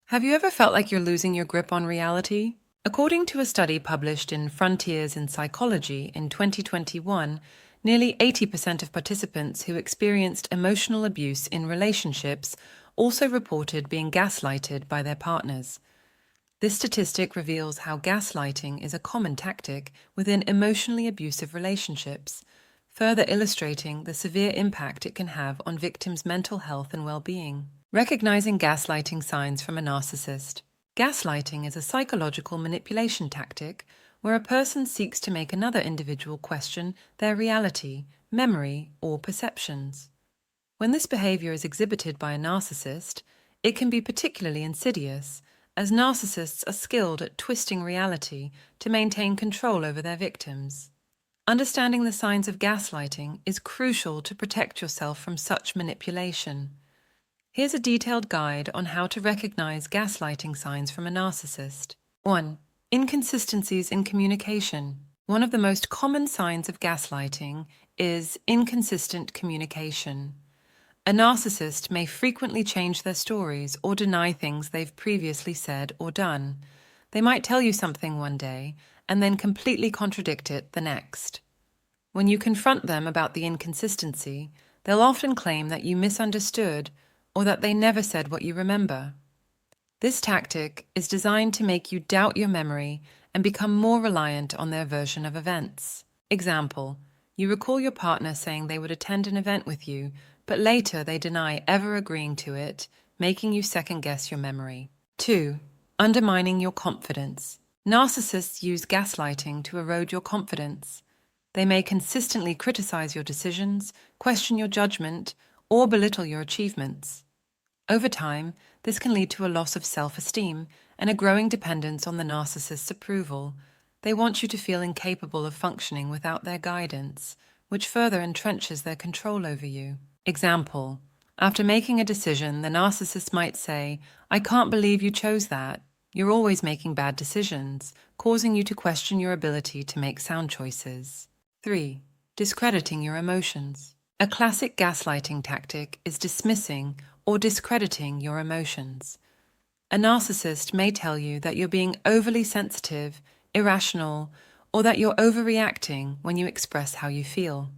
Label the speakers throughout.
Speaker 1: Have you ever felt like you're losing your grip on reality? According to a study published in Frontiers in Psychology in 2021, nearly 80% of participants who experienced emotional abuse in relationships also reported being gaslighted by their partners. This statistic reveals how gaslighting is a common tactic within emotionally abusive relationships, further illustrating the severe impact it can have on victims' mental health and well-being. Recognizing gaslighting signs from a narcissist. Gaslighting is a psychological manipulation tactic where a person seeks to make another individual question their reality, memory, or perceptions. When this behavior is exhibited by a narcissist, it can be particularly insidious, as narcissists are skilled at twisting reality to maintain control over their victims. Understanding the signs of gaslighting is crucial to protect yourself from such manipulation. Here's a detailed guide on how to recognize gaslighting signs from a narcissist. 1. Inconsistencies in communication. One of the most common signs of gaslighting is inconsistent communication. A narcissist may frequently change their stories or deny things they've previously said or done. They might tell you something one day and then completely contradict it the next. When you confront them about the inconsistency, they'll often claim that you misunderstood or that they never said what you remember. This tactic is designed to make you doubt your memory and become more reliant on their version of events. Example, you recall your partner saying they would attend an event with you, but later they deny ever agreeing to it, making you second-guess your memory. 2. Undermining your confidence. Narcissists use gaslighting to erode your confidence. They may consistently criticize your decisions, question your judgment, or belittle your achievements. Over time, this can lead to a loss of self-esteem and a growing dependence on the narcissist's approval. They want you to feel incapable of functioning without their guidance, which further entrenches their control over you. Example, after making a decision, the narcissist might say, "I can't believe you chose that. You're always making bad decisions," causing you to question your ability to make sound choices. 3. Discrediting your emotions. A classic gaslighting tactic is dismissing or discrediting your emotions. A narcissist may tell you that you're being overly sensitive, irrational, or that you're overreacting when you express how you feel.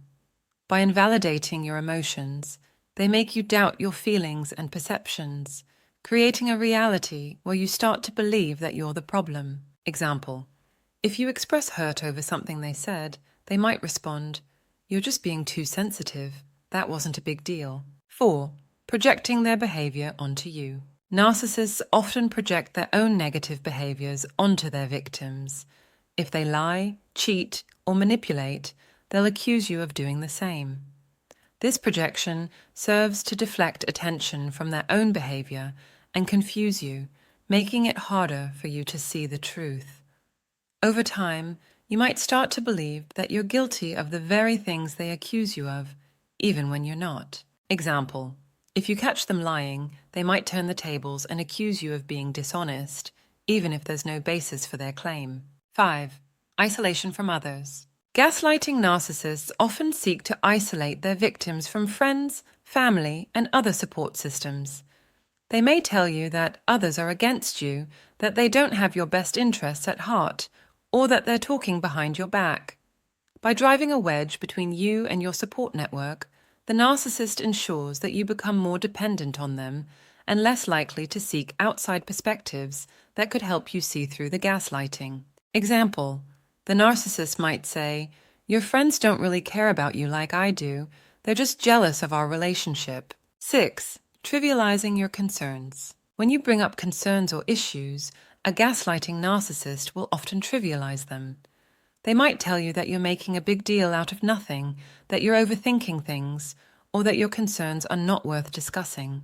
Speaker 1: By invalidating your emotions, they make you doubt your feelings and perceptions, creating a reality where you start to believe that you're the problem. Example, if you express hurt over something they said, they might respond, "You're just being too sensitive. That wasn't a big deal." 4. Projecting their behavior onto you. Narcissists often project their own negative behaviors onto their victims. If they lie, cheat, or manipulate, they'll accuse you of doing the same. This projection serves to deflect attention from their own behavior and confuse you, making it harder for you to see the truth. Over time, you might start to believe that you're guilty of the very things they accuse you of, even when you're not. Example, if you catch them lying, they might turn the tables and accuse you of being dishonest, even if there's no basis for their claim. 5. Isolation from others. Gaslighting narcissists often seek to isolate their victims from friends, family, and other support systems. They may tell you that others are against you, that they don't have your best interests at heart, or that they're talking behind your back. By driving a wedge between you and your support network, the narcissist ensures that you become more dependent on them and less likely to seek outside perspectives that could help you see through the gaslighting. Example, the narcissist might say, "Your friends don't really care about you like I do. They're just jealous of our relationship." 6. Trivializing your concerns. When you bring up concerns or issues, a gaslighting narcissist will often trivialize them. They might tell you that you're making a big deal out of nothing, that you're overthinking things, or that your concerns are not worth discussing.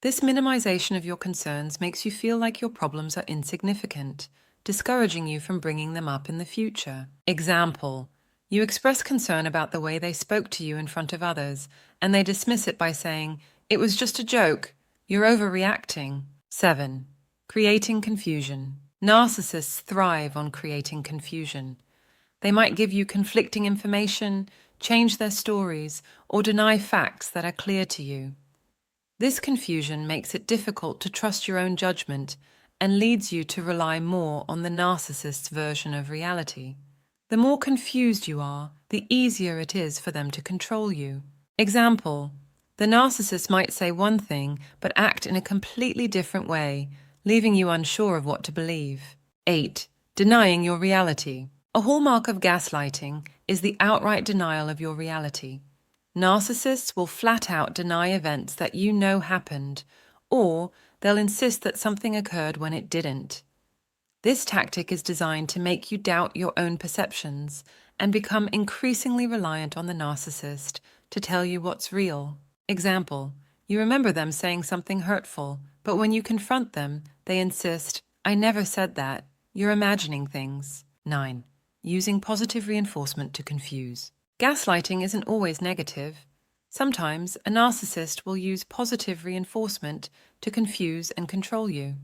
Speaker 1: This minimization of your concerns makes you feel like your problems are insignificant, discouraging you from bringing them up in the future. Example, you express concern about the way they spoke to you in front of others, and they dismiss it by saying, "It was just a joke. You're overreacting." 7. Creating confusion. Narcissists thrive on creating confusion. They might give you conflicting information, change their stories, or deny facts that are clear to you. This confusion makes it difficult to trust your own judgment and leads you to rely more on the narcissist's version of reality. The more confused you are, the easier it is for them to control you. Example: the narcissist might say one thing but act in a completely different way, leaving you unsure of what to believe. 8. Denying your reality. A hallmark of gaslighting is the outright denial of your reality. Narcissists will flat out deny events that you know happened, or they'll insist that something occurred when it didn't. This tactic is designed to make you doubt your own perceptions and become increasingly reliant on the narcissist to tell you what's real. Example: you remember them saying something hurtful, but when you confront them, they insist, "I never said that. You're imagining things." 9. Using positive reinforcement to confuse. Gaslighting isn't always negative. Sometimes a narcissist will use positive reinforcement to confuse and control you.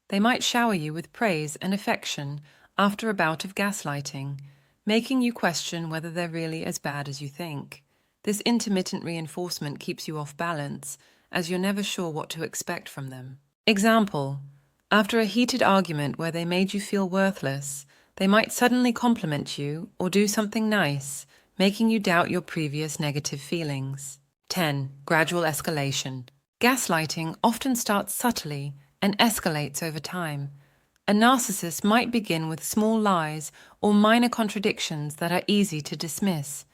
Speaker 1: They might shower you with praise and affection after a bout of gaslighting, making you question whether they're really as bad as you think. This intermittent reinforcement keeps you off balance, as you're never sure what to expect from them. Example: after a heated argument where they made you feel worthless, they might suddenly compliment you or do something nice, making you doubt your previous negative feelings. 10. Gradual escalation. Gaslighting often starts subtly and escalates over time. A narcissist might begin with small lies or minor contradictions that are easy to dismiss.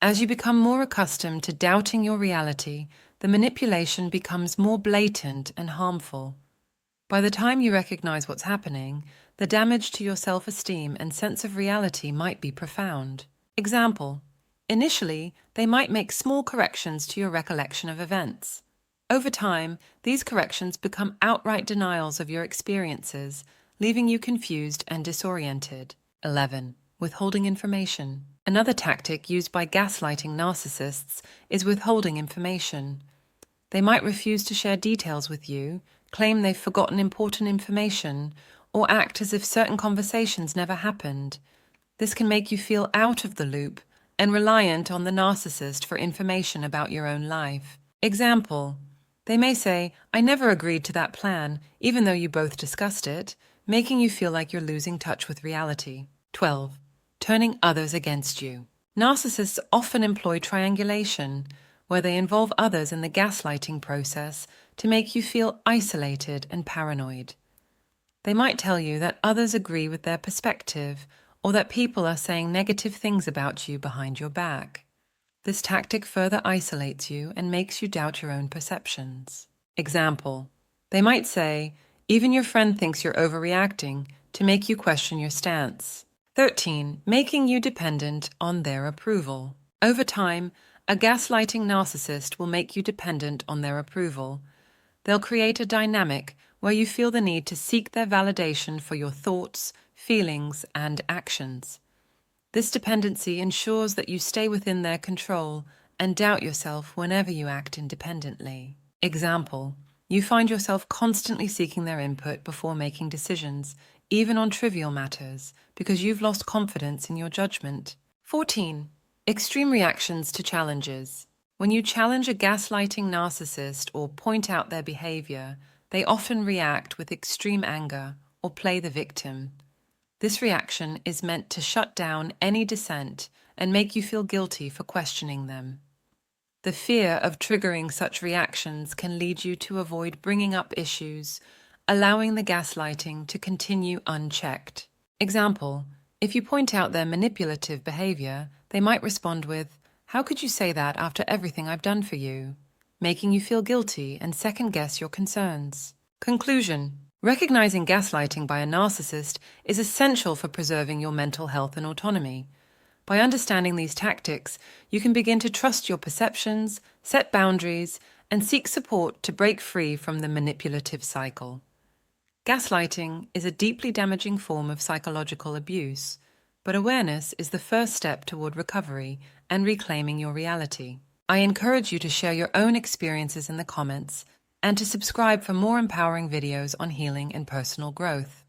Speaker 1: As you become more accustomed to doubting your reality, the manipulation becomes more blatant and harmful. By the time you recognize what's happening, the damage to your self-esteem and sense of reality might be profound. Example: initially, they might make small corrections to your recollection of events. Over time, these corrections become outright denials of your experiences, leaving you confused and disoriented. 11. Withholding information. Another tactic used by gaslighting narcissists is withholding information. They might refuse to share details with you, claim they've forgotten important information, or act as if certain conversations never happened. This can make you feel out of the loop and reliant on the narcissist for information about your own life. Example: they may say, "I never agreed to that plan," even though you both discussed it, making you feel like you're losing touch with reality. 12. Turning others against you. Narcissists often employ triangulation, where they involve others in the gaslighting process to make you feel isolated and paranoid. They might tell you that others agree with their perspective, or that people are saying negative things about you behind your back. This tactic further isolates you and makes you doubt your own perceptions. Example: they might say, "Even your friend thinks you're overreacting," to make you question your stance. 13. Making you dependent on their approval. Over time, a gaslighting narcissist will make you dependent on their approval. They'll create a dynamic where you feel the need to seek their validation for your thoughts, feelings, and actions. This dependency ensures that you stay within their control and doubt yourself whenever you act independently. Example: you find yourself constantly seeking their input before making decisions, even on trivial matters, because you've lost confidence in your judgment. 14. Extreme reactions to challenges. When you challenge a gaslighting narcissist or point out their behavior, they often react with extreme anger or play the victim. This reaction is meant to shut down any dissent and make you feel guilty for questioning them. The fear of triggering such reactions can lead you to avoid bringing up issues, allowing the gaslighting to continue unchecked. Example: if you point out their manipulative behavior, they might respond with, "How could you say that after everything I've done for you?" making you feel guilty and second-guess your concerns. Conclusion: recognizing gaslighting by a narcissist is essential for preserving your mental health and autonomy. By understanding these tactics, you can begin to trust your perceptions, set boundaries, and seek support to break free from the manipulative cycle. Gaslighting is a deeply damaging form of psychological abuse, but awareness is the first step toward recovery and reclaiming your reality. I encourage you to share your own experiences in the comments and to subscribe for more empowering videos on healing and personal growth.